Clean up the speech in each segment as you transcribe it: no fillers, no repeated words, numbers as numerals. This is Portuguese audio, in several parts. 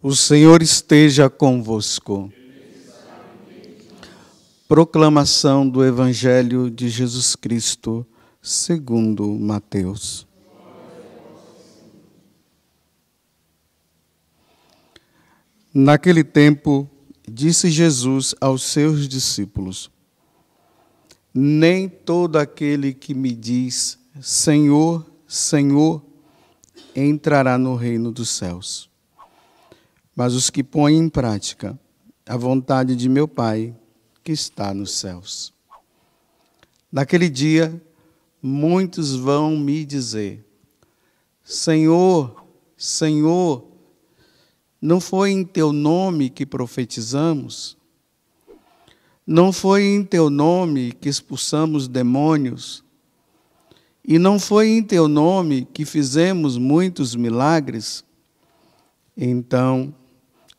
O Senhor esteja convosco. Proclamação do Evangelho de Jesus Cristo, segundo Mateus. Naquele tempo, disse Jesus aos seus discípulos: Nem todo aquele que me diz, Senhor, Senhor, entrará no reino dos céus, mas os que põem em prática a vontade de meu Pai, que está nos céus. Naquele dia, muitos vão me dizer: Senhor, Senhor, não foi em teu nome que profetizamos? Não foi em teu nome que expulsamos demônios? E não foi em teu nome que fizemos muitos milagres? Então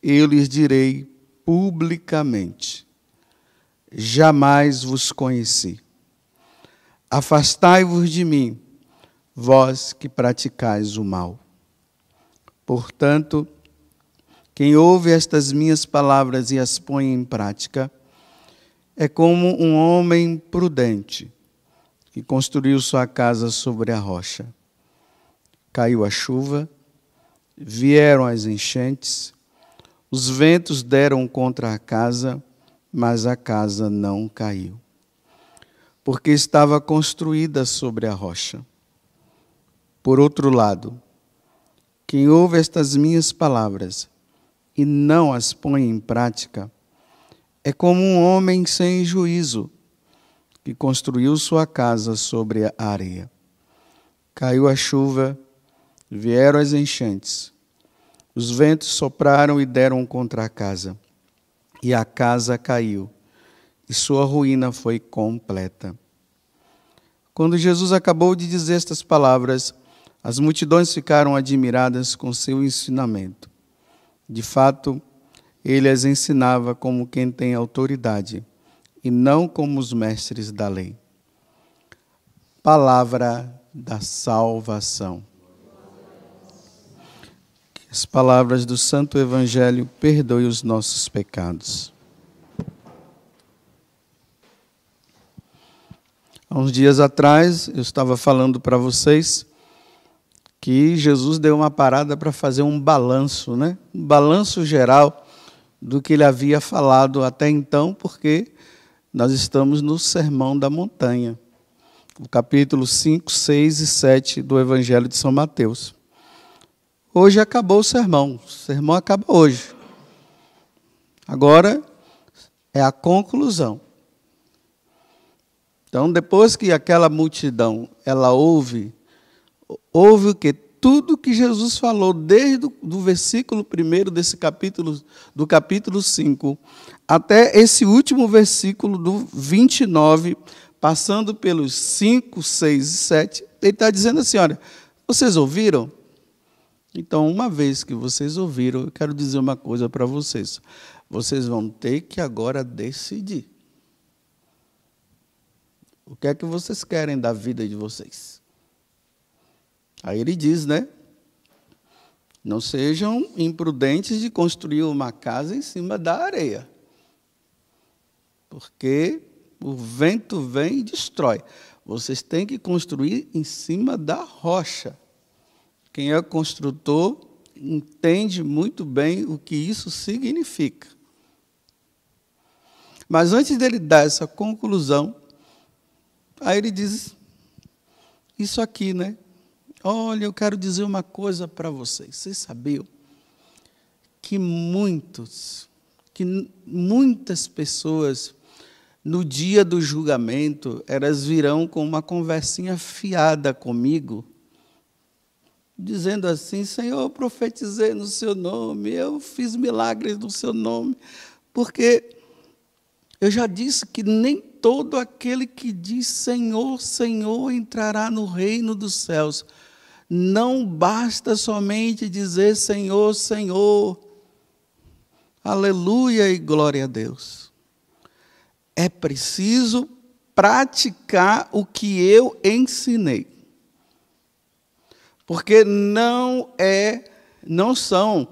eu lhes direi publicamente: jamais vos conheci. Afastai-vos de mim, vós que praticais o mal. Portanto, quem ouve estas minhas palavras e as põe em prática é como um homem prudente que construiu sua casa sobre a rocha. Caiu a chuva, vieram as enchentes, os ventos deram contra a casa, mas a casa não caiu, porque estava construída sobre a rocha. Por outro lado, quem ouve estas minhas palavras e não as põe em prática é como um homem sem juízo que construiu sua casa sobre a areia. Caiu a chuva, vieram as enchentes, os ventos sopraram e deram contra a casa, e a casa caiu, e sua ruína foi completa. Quando Jesus acabou de dizer estas palavras, as multidões ficaram admiradas com seu ensinamento. De fato, ele as ensinava como quem tem autoridade, e não como os mestres da lei. Palavra da salvação. Que as palavras do Santo Evangelho perdoem os nossos pecados. Há uns dias atrás, eu estava falando para vocês que Jesus deu uma parada para fazer um balanço, né? Um balanço geral do que ele havia falado até então, porque nós estamos no Sermão da Montanha, o capítulo 5, 6 e 7 do Evangelho de São Mateus. Hoje acabou o sermão acaba hoje. Agora é a conclusão. Então, depois que aquela multidão, ela ouve o que? Tudo que Jesus falou, desde o versículo 1 desse capítulo, do capítulo 5, até esse último versículo do 29, passando pelos 5, 6 e 7, ele está dizendo assim: olha, vocês ouviram? Então, uma vez que vocês ouviram, eu quero dizer uma coisa para vocês. Vocês vão ter que agora decidir. O que é que vocês querem da vida de vocês? Aí ele diz, né? Não sejam imprudentes de construir uma casa em cima da areia, porque o vento vem e destrói. Vocês têm que construir em cima da rocha. Quem é construtor entende muito bem o que isso significa. Mas antes dele dar essa conclusão, aí ele diz isso aqui, né? Olha, eu quero dizer uma coisa para vocês. Vocês sabiam que muitas pessoas, no dia do julgamento, elas virão com uma conversinha fiada comigo, dizendo assim: Senhor, eu profetizei no seu nome, eu fiz milagres no seu nome, porque eu já disse que nem todo aquele que diz Senhor, Senhor entrará no reino dos céus. Não basta somente dizer Senhor, Senhor, aleluia e glória a Deus. É preciso praticar o que eu ensinei. Porque não são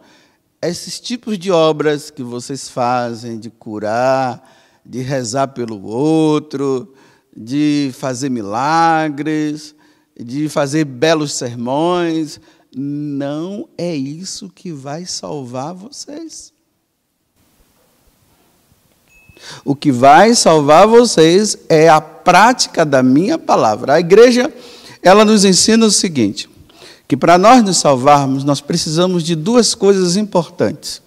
esses tipos de obras que vocês fazem, de curar, de rezar pelo outro, de fazer milagres, de fazer belos sermões, não é isso que vai salvar vocês. O que vai salvar vocês é a prática da minha palavra. A igreja, ela nos ensina o seguinte, que para nós nos salvarmos, nós precisamos de duas coisas importantes.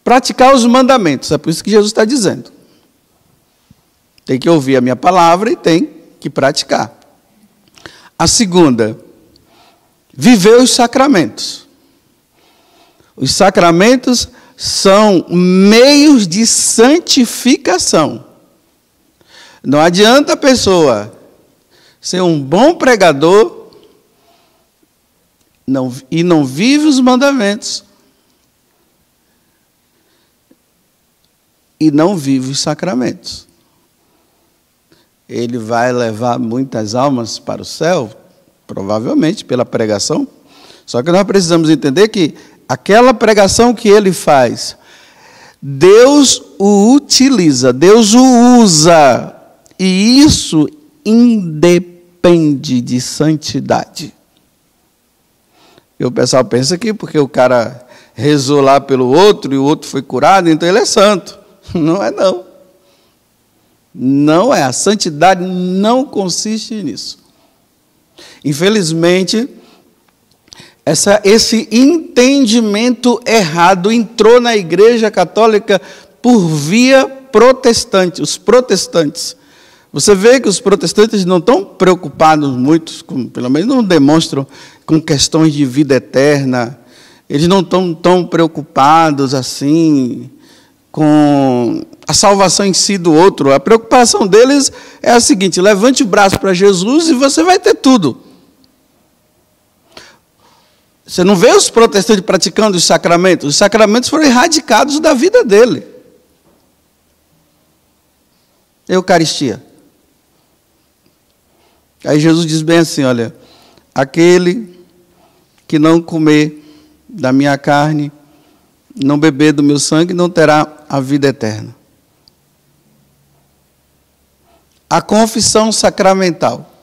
Praticar os mandamentos, é por isso que Jesus está dizendo. Tem que ouvir a minha palavra e tem que praticar. A segunda, viver os sacramentos. Os sacramentos são meios de santificação. Não adianta a pessoa ser um bom pregador e não vive os mandamentos e não vive os sacramentos. Ele vai levar muitas almas para o céu, provavelmente pela pregação. Só que nós precisamos entender que aquela pregação que ele faz, Deus o utiliza, Deus o usa, e isso independe de santidade. E o pessoal pensa que porque o cara rezou lá pelo outro e o outro foi curado, então ele é santo. Não é não. Não é. A santidade não consiste nisso. Infelizmente, esse entendimento errado entrou na Igreja Católica por via protestante, os protestantes. Você vê que os protestantes não estão preocupados muito, pelo menos não demonstram, com questões de vida eterna. Eles não estão tão preocupados assim com a salvação em si do outro. A preocupação deles é a seguinte: levante o braço para Jesus e você vai ter tudo. Você não vê os protestantes praticando os sacramentos? Os sacramentos foram erradicados da vida dele. Eucaristia. Aí Jesus diz bem assim, olha, aquele que não comer da minha carne, não beber do meu sangue, não terá a vida eterna. A confissão sacramental.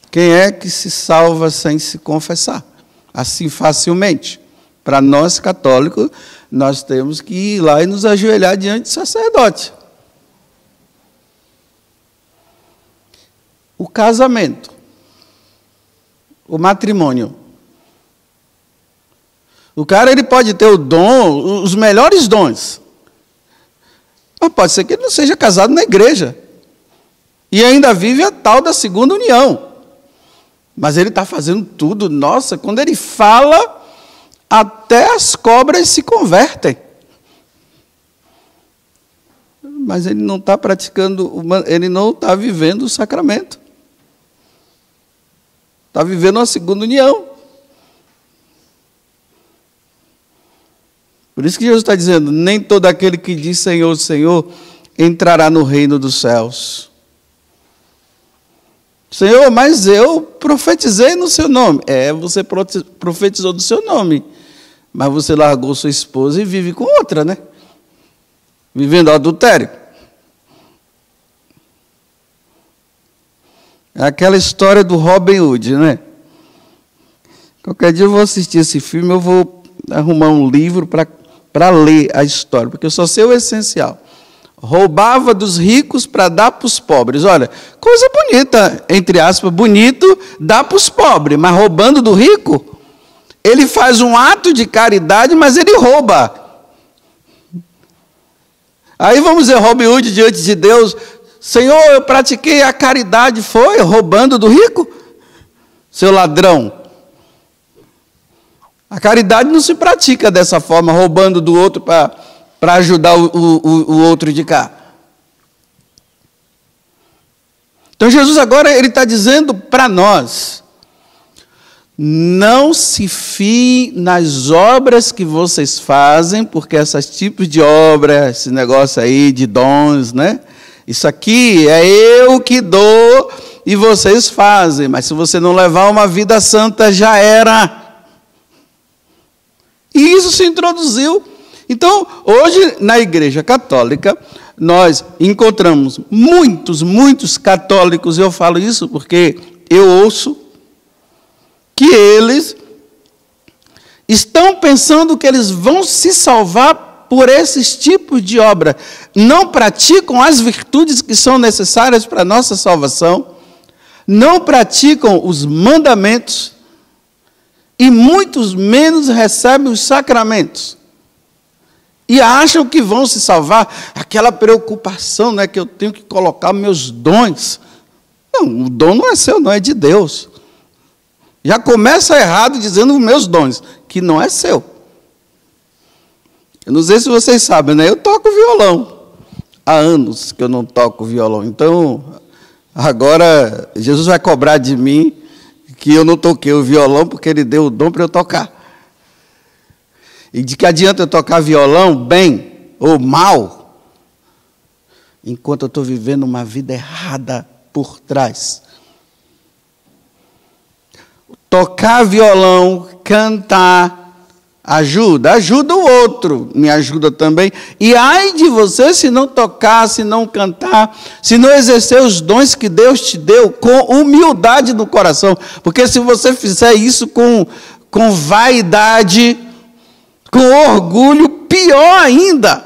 Quem é que se salva sem se confessar? Assim facilmente. Para nós católicos, nós temos que ir lá e nos ajoelhar diante do sacerdote. O casamento, o matrimônio. O cara ele pode ter o dom, os melhores dons, mas pode ser que ele não seja casado na igreja e ainda vive a tal da segunda união. Mas ele está fazendo tudo. Nossa, quando ele fala, até as cobras se convertem. Mas ele não está praticando, ele não está vivendo o sacramento. Está vivendo uma segunda união. Por isso que Jesus está dizendo, nem todo aquele que diz Senhor, Senhor, entrará no reino dos céus. Senhor, mas eu profetizei no seu nome. Você profetizou do seu nome, mas você largou sua esposa e vive com outra, né? Vivendo adultério. É aquela história do Robin Hood, né? Qualquer dia eu vou assistir esse filme, eu vou arrumar um livro para ler a história, porque eu só sei o essencial. Roubava dos ricos para dar para os pobres. Olha, coisa bonita, entre aspas, bonito, dá para os pobres, mas roubando do rico, ele faz um ato de caridade, mas ele rouba. Aí vamos dizer, Robin Hood diante de Deus, Senhor, eu pratiquei a caridade, foi roubando do rico? Seu ladrão. A caridade não se pratica dessa forma, roubando do outro para ajudar o outro de cá. Então Jesus agora ele está dizendo para nós, não se fie nas obras que vocês fazem, porque esses tipos de obra, esse negócio aí de dons, né? Isso aqui é eu que dou e vocês fazem, mas se você não levar uma vida santa, já era. E isso se introduziu. Então, hoje, na Igreja Católica, nós encontramos muitos católicos, eu falo isso porque eu ouço, que eles estão pensando que eles vão se salvar por esses tipos de obra. Não praticam as virtudes que são necessárias para a nossa salvação, não praticam os mandamentos e muitos menos recebem os sacramentos. E acham que vão se salvar. Aquela preocupação, né, que eu tenho que colocar meus dons. Não, o dom não é seu, não é de Deus. Já começa errado dizendo os meus dons, que não é seu. Eu não sei se vocês sabem, né? Eu toco violão. Há anos que eu não toco violão. Então, agora, Jesus vai cobrar de mim que eu não toquei o violão porque Ele deu o dom para eu tocar. E de que adianta eu tocar violão bem ou mal, enquanto eu estou vivendo uma vida errada por trás. Tocar violão, cantar, ajuda o outro, me ajuda também. E ai de você se não tocar, se não cantar, se não exercer os dons que Deus te deu com humildade no coração. Porque se você fizer isso com vaidade, com orgulho, pior ainda.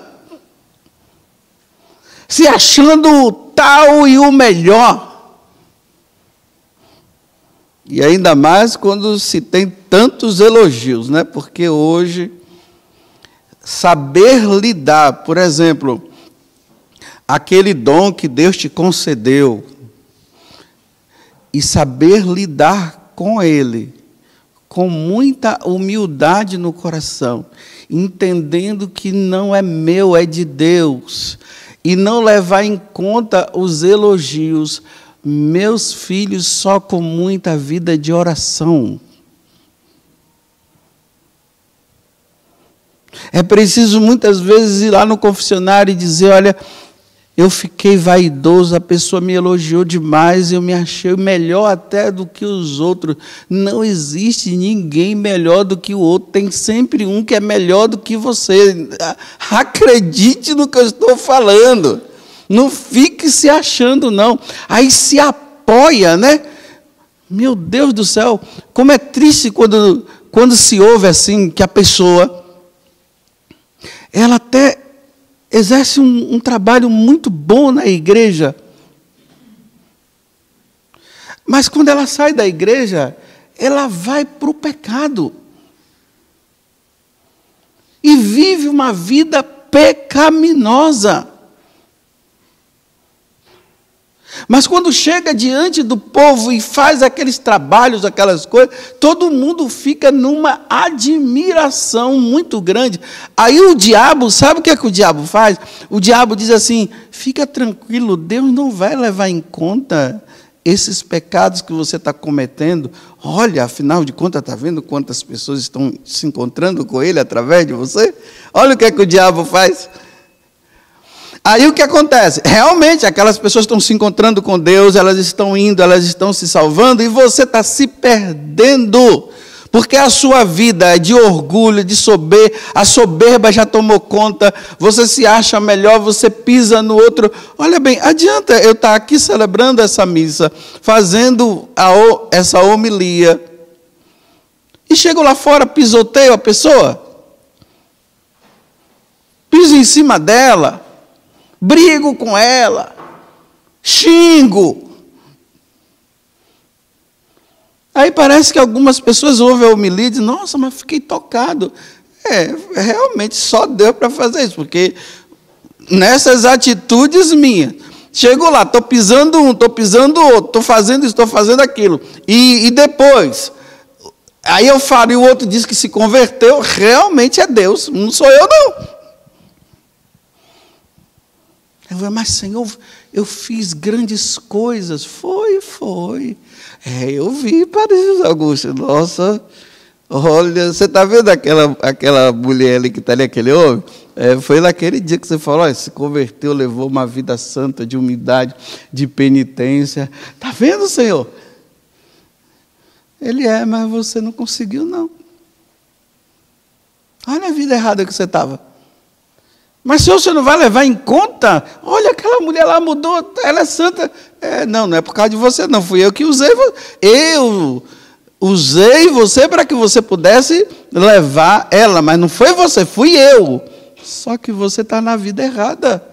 Se achando o tal e o melhor. E ainda mais quando se tem tantos elogios, né? Porque hoje, saber lidar, por exemplo, aquele dom que Deus te concedeu, e saber lidar com ele, com muita humildade no coração, entendendo que não é meu, é de Deus, e não levar em conta os elogios. Meus filhos só com muita vida de oração. É preciso muitas vezes ir lá no confessionário e dizer, olha, eu fiquei vaidoso, a pessoa me elogiou demais, eu me achei melhor até do que os outros. Não existe ninguém melhor do que o outro, tem sempre um que é melhor do que você. Acredite no que eu estou falando. Não fique se achando, não. Aí se apoia, né? Meu Deus do céu, como é triste quando se ouve assim, que a pessoa, ela até exerce um trabalho muito bom na igreja, mas quando ela sai da igreja, ela vai para o pecado e vive uma vida pecaminosa. Mas quando chega diante do povo e faz aqueles trabalhos, aquelas coisas, todo mundo fica numa admiração muito grande. Aí o diabo, sabe o que é que o diabo faz? O diabo diz assim, fica tranquilo, Deus não vai levar em conta esses pecados que você está cometendo. Olha, afinal de contas, está vendo quantas pessoas estão se encontrando com ele através de você? Olha o que é que o diabo faz. Aí o que acontece? Realmente, aquelas pessoas estão se encontrando com Deus, elas estão indo, elas estão se salvando, e você está se perdendo, porque a sua vida é de orgulho, de soberba, a soberba já tomou conta, você se acha melhor, você pisa no outro. Olha bem, adianta eu estar aqui celebrando essa missa, fazendo essa homilia, e chego lá fora, pisoteio a pessoa, piso em cima dela, brigo com ela, xingo. Aí parece que algumas pessoas ouvem a homilia e dizem, nossa, mas fiquei tocado. Realmente só deu para fazer isso, porque nessas atitudes minhas, chego lá, estou pisando um, estou pisando outro, estou fazendo isso, estou fazendo aquilo. E depois, aí eu falo e o outro diz que se converteu, realmente é Deus, não sou eu não. Eu falei, mas Senhor, eu fiz grandes coisas. Foi. Eu vi, Padre José Augusto. Nossa, olha, você está vendo aquela mulher ali que está ali, aquele homem? Foi naquele dia que você falou, se converteu, levou uma vida santa, de humildade, de penitência. Está vendo, Senhor? Ele mas você não conseguiu, não. Olha a vida errada que você estava. Mas, Senhor, você não vai levar em conta? Olha, aquela mulher lá mudou, ela é santa. Não é por causa de você, não. Fui eu que usei. Eu usei você para que você pudesse levar ela, mas não foi você, fui eu. Só que você está na vida errada.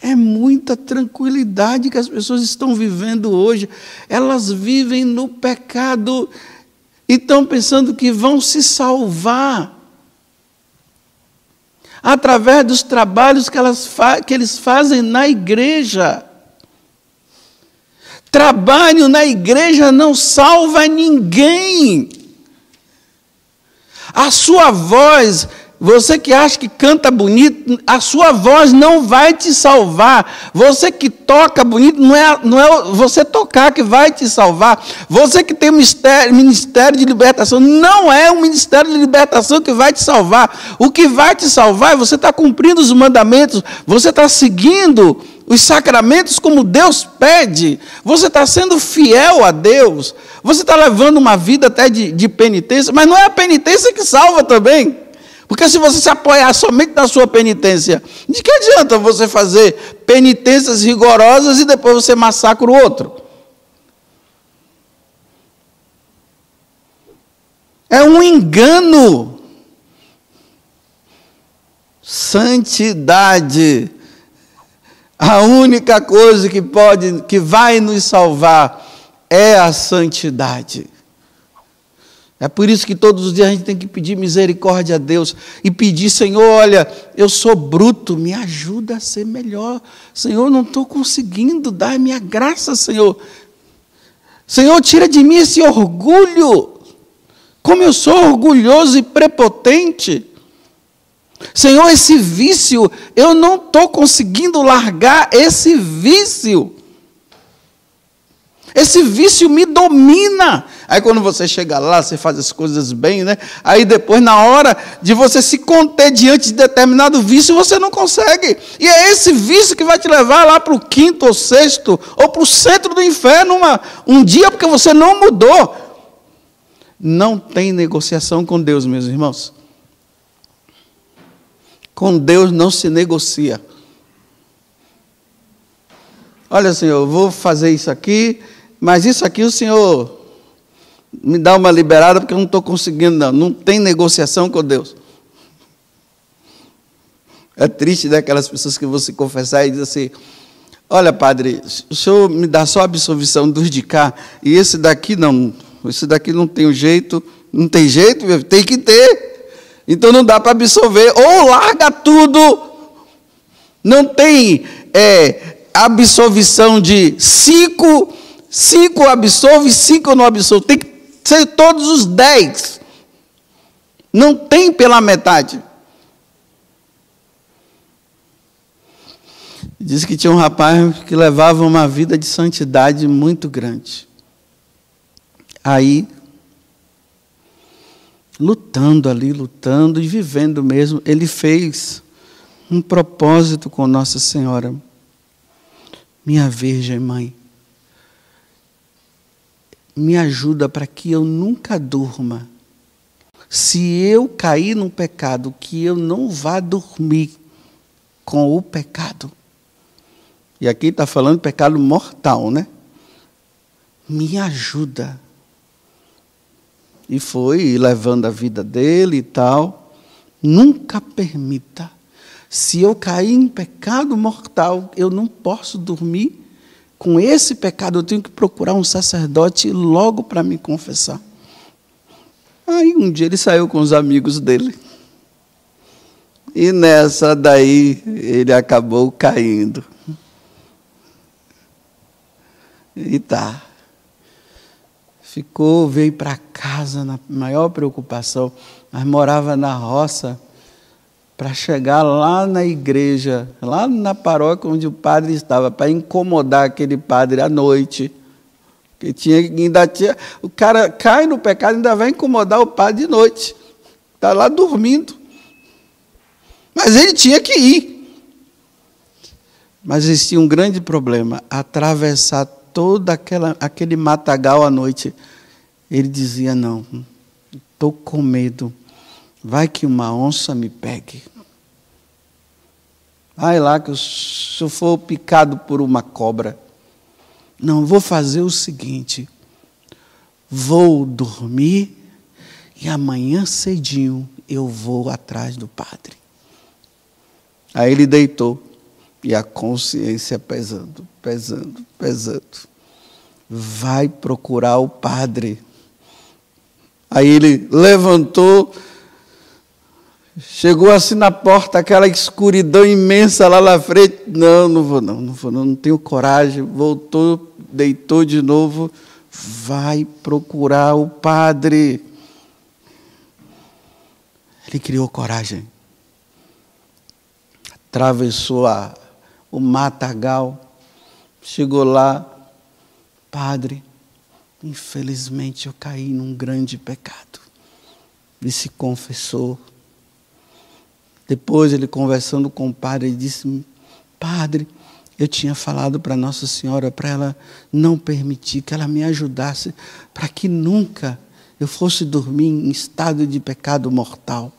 É muita tranquilidade que as pessoas estão vivendo hoje. Elas vivem no pecado e estão pensando que vão se salvar através dos trabalhos que eles fazem na igreja. Trabalho na igreja não salva ninguém. A sua voz, você que acha que canta bonito, a sua voz não vai te salvar. Você que toca bonito, não é você tocar que vai te salvar. Você que tem ministério de libertação, não é o ministério de libertação que vai te salvar. O que vai te salvar é você estar cumprindo os mandamentos, você está seguindo os sacramentos como Deus pede, você está sendo fiel a Deus, você está levando uma vida até de penitência, mas não é a penitência que salva também. Porque se você se apoiar somente na sua penitência, de que adianta você fazer penitências rigorosas e depois você massacra o outro? É um engano. Santidade. A única coisa que vai nos salvar é a santidade. É por isso que todos os dias a gente tem que pedir misericórdia a Deus e pedir, Senhor, olha, eu sou bruto, me ajuda a ser melhor. Senhor, não estou conseguindo, dá minha graça, Senhor. Senhor, tira de mim esse orgulho. Como eu sou orgulhoso e prepotente. Senhor, esse vício, eu não estou conseguindo largar esse vício. Esse vício me domina. Aí quando você chega lá, você faz as coisas bem, né? Aí depois, na hora de você se conter diante de determinado vício, você não consegue. E é esse vício que vai te levar lá para o quinto ou sexto, ou para o centro do inferno um dia, porque você não mudou. Não tem negociação com Deus, meus irmãos. Com Deus não se negocia. Olha, Senhor, eu vou fazer isso aqui, mas isso aqui o Senhor me dá uma liberada, porque eu não estou conseguindo, não. Não tem negociação com Deus. É triste daquelas pessoas que vão se confessar e dizem assim, olha, padre, o senhor me dá só a absolvição dos de cá, e esse daqui não tem jeito, não tem jeito, tem que ter. Então não dá para absolver, ou larga tudo, não tem absolvição de 5 absolve, 5 não absolve, tem que ser todos os 10, não tem pela metade. Diz que tinha um rapaz que levava uma vida de santidade muito grande, aí lutando e vivendo mesmo, ele fez um propósito com Nossa Senhora. Minha Virgem Mãe, me ajuda para que eu nunca durma. Se eu cair num pecado, que eu não vá dormir com o pecado. E aqui está falando de pecado mortal, né? Me ajuda. E foi levando a vida dele e tal. Nunca permita. Se eu cair em pecado mortal, eu não posso dormir com esse pecado. Eu tenho que procurar um sacerdote logo para me confessar. Aí um dia ele saiu com os amigos dele. E nessa daí ele acabou caindo. E tá. Veio para casa na maior preocupação, mas morava na roça, para chegar lá na igreja, lá na paróquia onde o padre estava, para incomodar aquele padre à noite. Que o cara cai no pecado e ainda vai incomodar o padre de noite. Está lá dormindo. Mas ele tinha que ir. Mas existia um grande problema, atravessar todo aquele matagal à noite. Ele dizia, não, Estou com medo. Vai que uma onça me pegue. Vai lá que se eu for picado por uma cobra. Não, vou fazer o seguinte. Vou dormir e amanhã cedinho eu vou atrás do padre. Aí ele deitou e a consciência pesando. Vai procurar o padre. Aí ele levantou, chegou assim na porta, aquela escuridão imensa lá na frente. Não vou não tenho coragem. Voltou, deitou de novo. Vai procurar o padre. Ele criou coragem. Atravessou o matagal. Chegou lá. Padre, infelizmente eu caí num grande pecado. Ele se confessou. Depois ele conversando com o padre, ele disse: Padre, eu tinha falado para Nossa Senhora, para ela não permitir que ela me ajudasse, para que nunca eu fosse dormir em estado de pecado mortal.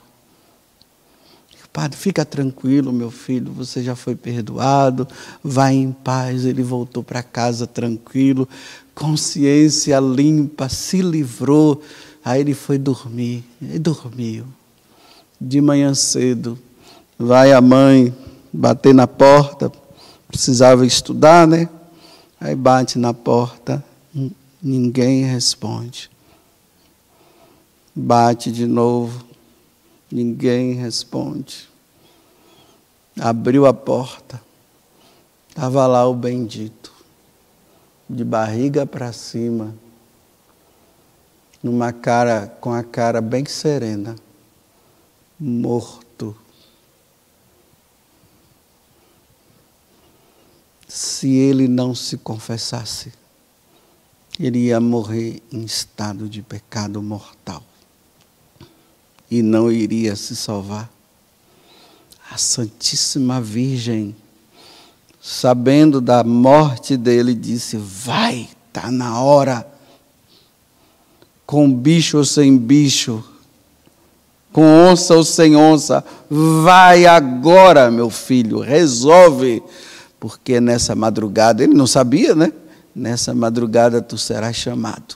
Padre, fica tranquilo, meu filho, você já foi perdoado, vai em paz. Ele voltou para casa tranquilo, consciência limpa, se livrou. Aí ele foi dormir, e dormiu. De manhã cedo, vai a mãe bater na porta, precisava estudar, né? Aí bate na porta, ninguém responde. Bate de novo, ninguém responde. Abriu a porta, estava lá o bendito, de barriga para cima, com a cara bem serena, morto. Se ele não se confessasse, ele ia morrer em estado de pecado mortal e não iria se salvar. A Santíssima Virgem, sabendo da morte dele, disse: vai, está na hora, com bicho ou sem bicho, com onça ou sem onça, vai agora, meu filho, resolve, porque nessa madrugada, ele não sabia, né? Nessa madrugada tu serás chamado.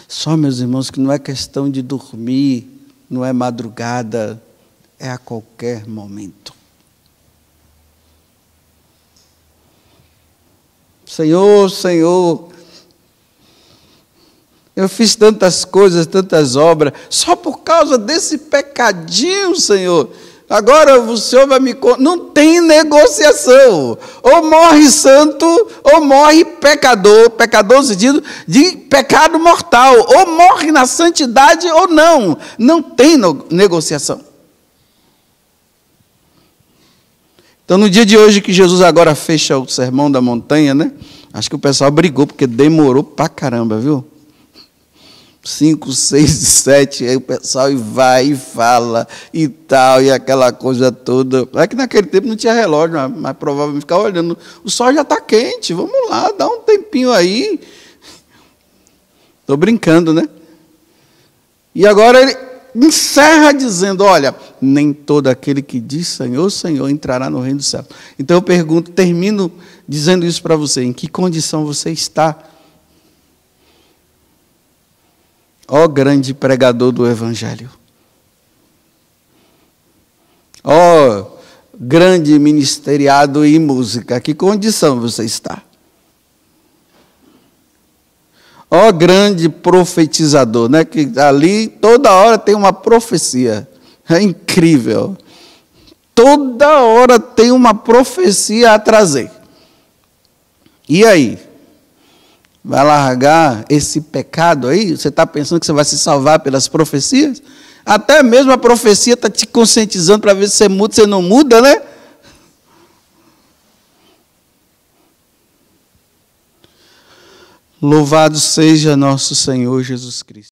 Só, meus irmãos, que não é questão de dormir, não é madrugada, é a qualquer momento. Senhor, Senhor, eu fiz tantas coisas, tantas obras, só por causa desse pecadinho, Senhor. Agora o Senhor vai me... Não tem negociação. Ou morre santo, ou morre pecador. Pecador no sentido de pecado mortal. Ou morre na santidade ou não. Não tem negociação. Então, no dia de hoje que Jesus agora fecha o sermão da montanha, né? Acho que o pessoal brigou, porque demorou pra caramba, viu? 5, 6, 7, aí o pessoal vai e fala e tal, e aquela coisa toda. É que naquele tempo não tinha relógio, mas provavelmente ficava olhando. O sol já está quente, vamos lá, dá um tempinho aí. Estou brincando, né? E agora ele encerra dizendo: olha, nem todo aquele que diz Senhor, Senhor entrará no reino do céu. Então eu pergunto, termino dizendo isso para você: em que condição você está? Ó grande pregador do Evangelho. Ó grande ministeriado em música. Que condição você está? Ó grande profetizador, né? Que ali toda hora tem uma profecia. É incrível. Toda hora tem uma profecia a trazer. E aí? Vai largar esse pecado aí? Você está pensando que você vai se salvar pelas profecias? Até mesmo a profecia está te conscientizando para ver se você muda, você não muda, né? Louvado seja nosso Senhor Jesus Cristo.